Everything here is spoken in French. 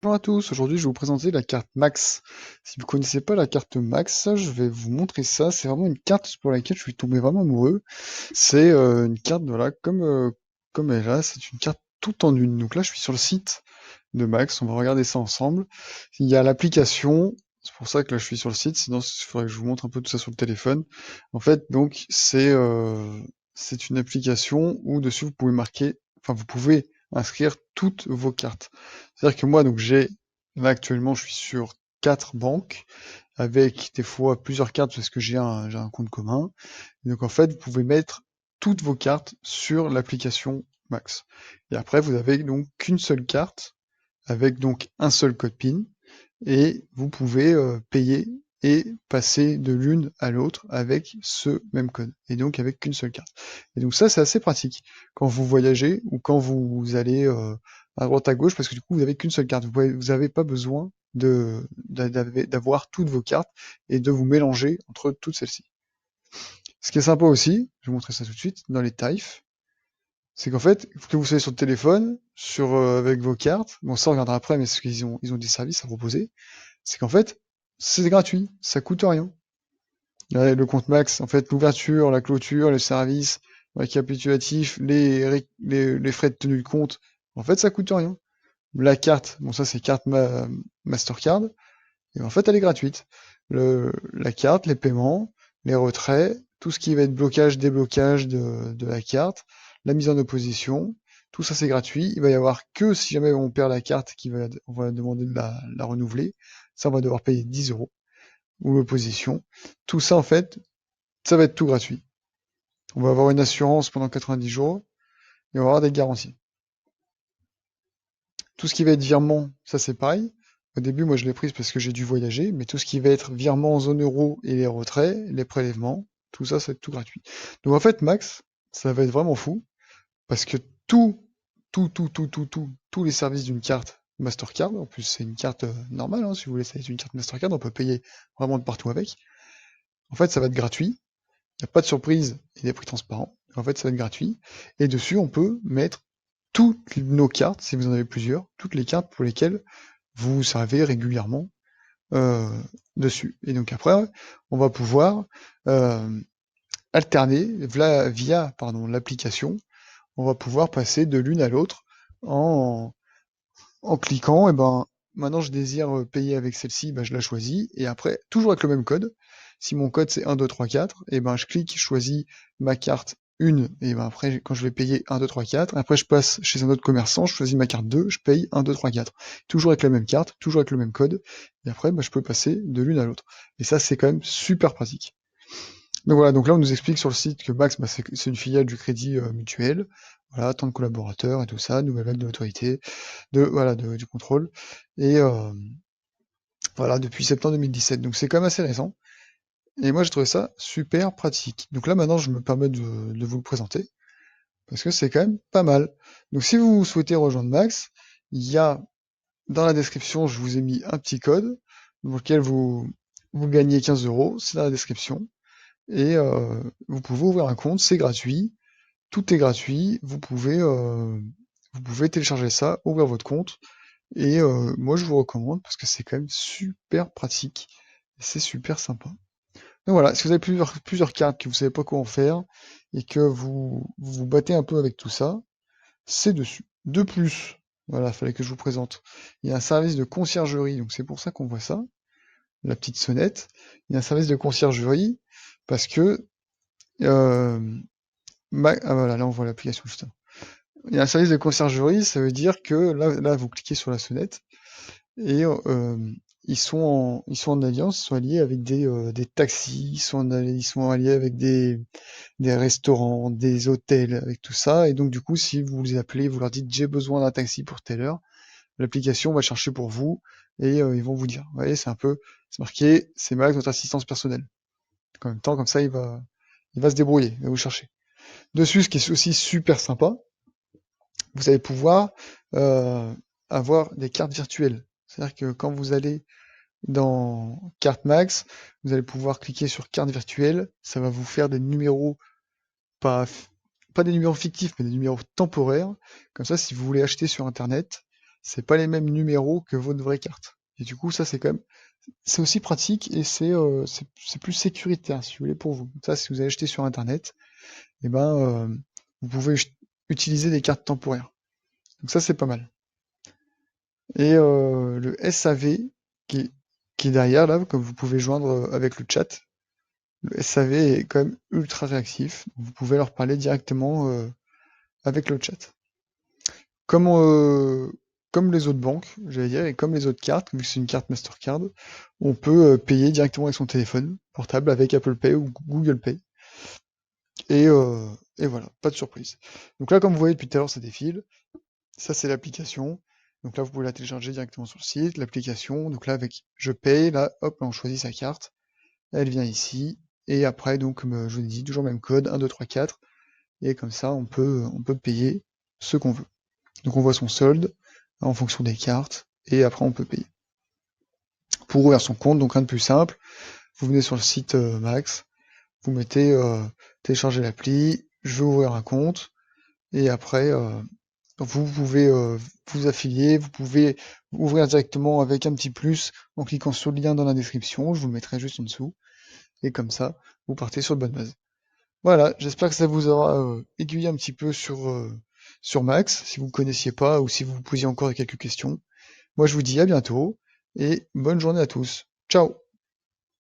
Bonjour à tous, aujourd'hui je vais vous présenter la carte Max. Si vous connaissez pas la carte Max, je vais vous montrer ça. C'est vraiment une carte pour laquelle je suis tombé vraiment amoureux. C'est une carte, voilà, comme elle a, c'est une carte tout en une. Donc là je suis sur le site de Max, on va regarder ça ensemble. Il y a l'application, c'est pour ça que là je suis sur le site, sinon il faudrait que je vous montre un peu tout ça sur le téléphone. En fait, donc c'est une application où dessus vous pouvez marquer, enfin vous pouvez inscrire toutes vos cartes. C'est-à-dire que moi, donc là actuellement, je suis sur 4 banques, avec des fois plusieurs cartes parce que j'ai un compte commun. Et donc en fait, vous pouvez mettre toutes vos cartes sur l'application Max. Et après, vous avez donc qu'une seule carte, avec donc un seul code PIN, et vous pouvez payer et passer de l'une à l'autre avec ce même code, et donc avec qu'une seule carte. Et donc ça, c'est assez pratique quand vous voyagez ou quand vous allez à droite à gauche, parce que du coup, vous avez qu'une seule carte. Vous n'avez pas besoin d'avoir toutes vos cartes et de vous mélanger entre toutes celles-ci. Ce qui est sympa aussi, je vais vous montrer ça tout de suite, dans les tarifs, c'est qu'en fait, que vous soyez sur le téléphone, avec vos cartes, bon ça on regardera après, mais c'est qu'ils ils ont des services à proposer, c'est qu'en fait, c'est gratuit, ça coûte rien. Ouais, le compte Max, en fait, l'ouverture, la clôture, le service, récapitulatif, les frais de tenue de compte, en fait, ça coûte rien. La carte, bon ça c'est Mastercard, et en fait elle est gratuite. La carte, les paiements, les retraits, tout ce qui va être blocage, déblocage de la carte, la mise en opposition, tout ça c'est gratuit. Il va y avoir que si jamais on perd la carte, on va demander de la renouveler, ça on va devoir payer 10 € ou l'opposition. Tout ça, en fait, ça va être tout gratuit. On va avoir une assurance pendant 90 jours et on va avoir des garanties. Tout ce qui va être virement, ça c'est pareil. Au début, moi je l'ai prise parce que j'ai dû voyager, mais tout ce qui va être virement en zone euro et les retraits, les prélèvements, tout ça, ça va être tout gratuit. Donc en fait, Max, ça va être vraiment fou parce que tous les services d'une carte Mastercard, en plus c'est une carte normale, hein, si vous voulez, c'est une carte Mastercard, on peut payer vraiment de partout avec. En fait, ça va être gratuit. Il n'y a pas de surprise et des prix transparents. En fait, ça va être gratuit. Et dessus, on peut mettre toutes nos cartes, si vous en avez plusieurs, toutes les cartes pour lesquelles vous vous servez régulièrement euh, dessus. Et donc après, on va pouvoir euh, alterner via l'application, on va pouvoir passer de l'une à l'autre en, en cliquant, et ben maintenant je désire payer avec celle-ci, ben, je la choisis, et après, toujours avec le même code. Si mon code c'est 1, 2, 3, 4, et ben je clique, je choisis ma carte 1, et ben après quand je vais payer 1, 2, 3, 4, après je passe chez un autre commerçant, je choisis ma carte 2, je paye 1, 2, 3, 4. Toujours avec la même carte, toujours avec le même code, et après ben, je peux passer de l'une à l'autre. Et ça c'est quand même super pratique. Donc voilà, donc là on nous explique sur le site que Max, bah, c'est une filiale du Crédit Mutuel, voilà, tant de collaborateurs et tout ça, nouvelle vague de l'autorité, du contrôle, et voilà, depuis septembre 2017. Donc c'est quand même assez récent, et moi j'ai trouvé ça super pratique. Donc là maintenant je me permets de vous le présenter, parce que c'est quand même pas mal. Donc si vous souhaitez rejoindre Max, il y a dans la description, je vous ai mis un petit code, dans lequel vous gagnez 15 €, c'est dans la description. Et vous pouvez ouvrir un compte, c'est gratuit, tout est gratuit, vous pouvez télécharger ça, ouvrir votre compte, et moi je vous recommande parce que c'est quand même super pratique, et c'est super sympa. Donc voilà, si vous avez plusieurs cartes que vous savez pas quoi en faire, et que vous vous battez un peu avec tout ça, c'est dessus. De plus, voilà, fallait que je vous présente, il y a un service de conciergerie, donc c'est pour ça qu'on voit ça, la petite sonnette, il y a un service de conciergerie, parce que ah voilà, là on voit l'application justement. Il y a un service de conciergerie, ça veut dire que là vous cliquez sur la sonnette et ils sont en alliance, ils sont alliés avec des taxis, ils sont alliés avec des restaurants, des hôtels, avec tout ça. Et donc du coup, si vous les appelez, vous leur dites j'ai besoin d'un taxi pour telle heure, l'application va chercher pour vous et ils vont vous dire. Vous voyez, c'est marqué, c'est Max, votre assistance personnelle. En même temps, comme ça, il va se débrouiller, il va vous chercher. Dessus, ce qui est aussi super sympa, vous allez pouvoir avoir des cartes virtuelles. C'est-à-dire que quand vous allez dans Carte Max, vous allez pouvoir cliquer sur carte virtuelle, ça va vous faire des numéros, pas des numéros fictifs, mais des numéros temporaires. Comme ça, si vous voulez acheter sur Internet, c'est pas les mêmes numéros que votre vraie carte. Et du coup, ça c'est quand même, c'est aussi pratique et c'est plus sécuritaire si vous voulez pour vous. Ça, si vous avez acheté sur internet, et ben vous pouvez utiliser des cartes temporaires. Donc ça c'est pas mal. Et le SAV qui est, qui est derrière là, comme vous pouvez joindre avec le chat, le SAV est quand même ultra réactif. Vous pouvez leur parler directement avec le chat. Comme, comme les autres banques, j'allais dire, et comme les autres cartes, vu que c'est une carte Mastercard, on peut payer directement avec son téléphone portable avec Apple Pay ou Google Pay. Et, euh, et voilà, pas de surprise. Donc là, comme vous voyez depuis tout à l'heure, ça défile. Ça, c'est l'application. Donc là, vous pouvez la télécharger directement sur le site, l'application. Donc là, avec je paye, là, hop, là, on choisit sa carte. Elle vient ici. Et après, donc, comme je vous l'ai dit, toujours le même code, 1, 2, 3, 4. Et comme ça, on peut payer ce qu'on veut. Donc on voit son solde en fonction des cartes. Et après, on peut payer. Pour ouvrir son compte, donc rien de plus simple. Vous venez sur le site Max. Vous mettez télécharger l'appli. Je veux ouvrir un compte. Et après, vous pouvez vous affilier, vous pouvez ouvrir directement avec un petit plus en cliquant sur le lien dans la description, je vous le mettrai juste en dessous, et comme ça, vous partez sur de bonne base. Voilà, j'espère que ça vous aura aiguillé un petit peu sur Max, si vous ne connaissiez pas ou si vous vous posiez encore quelques questions. Moi je vous dis à bientôt, et bonne journée à tous. Ciao!